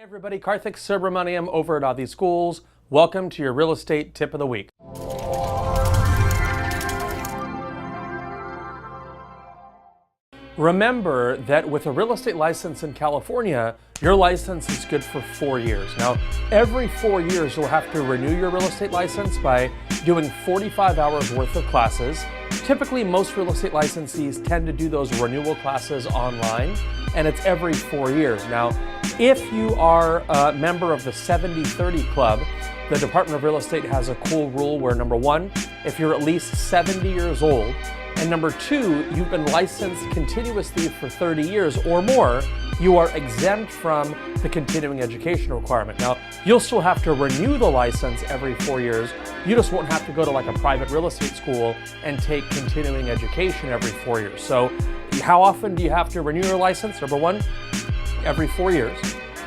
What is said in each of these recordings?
Everybody, Kartik Subramaniam over at ADHI Schools. Welcome to your real estate tip of the week. Remember that with a real estate license in California, your license is good for 4 years. Now, every 4 years, you'll have to renew your real estate license by doing 45 hours worth of classes. Typically, most real estate licensees tend to do those renewal classes online, and it's every 4 years. Now, if you are a member of the 70-30 club, the Department of Real Estate has a cool rule where, number one, if you're at least 70 years old, and number two, you've been licensed continuously for 30 years or more, you are exempt from the continuing education requirement. Now, you'll still have to renew the license every 4 years. You just won't have to go to like a private real estate school and take continuing education every 4 years. So how often do you have to renew your license? Number one, every 4 years.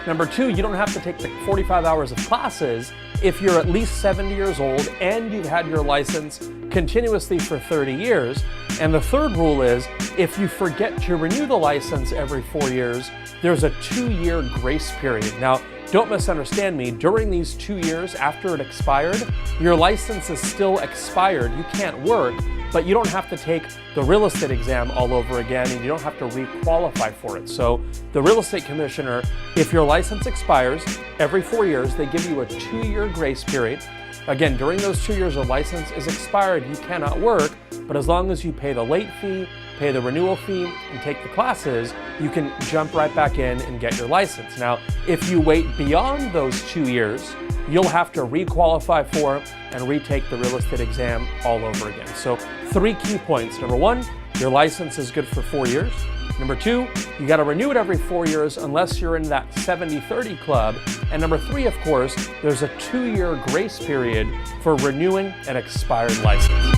Number two, you don't have to take the 45 hours of classes if you're at least 70 years old and you've had your license continuously for 30 years. And the third rule is, if you forget to renew the license every 4 years, there's a 2-year grace period. Now, don't misunderstand me. During these 2 years after it expired, your license is still expired. You can't work, but you don't have to take the real estate exam all over again, and you don't have to re-qualify for it. So the real estate commissioner, if your license expires every 4 years, they give you a 2-year grace period. Again, during those 2 years, the license is expired, you cannot work, but as long as you pay the late fee, pay the renewal fee, and take the classes, you can jump right back in and get your license. Now, if you wait beyond those 2 years, you'll have to re-qualify for and retake the real estate exam all over again. So 3 key points. Number one, your license is good for 4 years. Number two, you got to renew it every 4 years unless you're in that 70-30 club. And number three, of course, there's a 2-year grace period for renewing an expired license.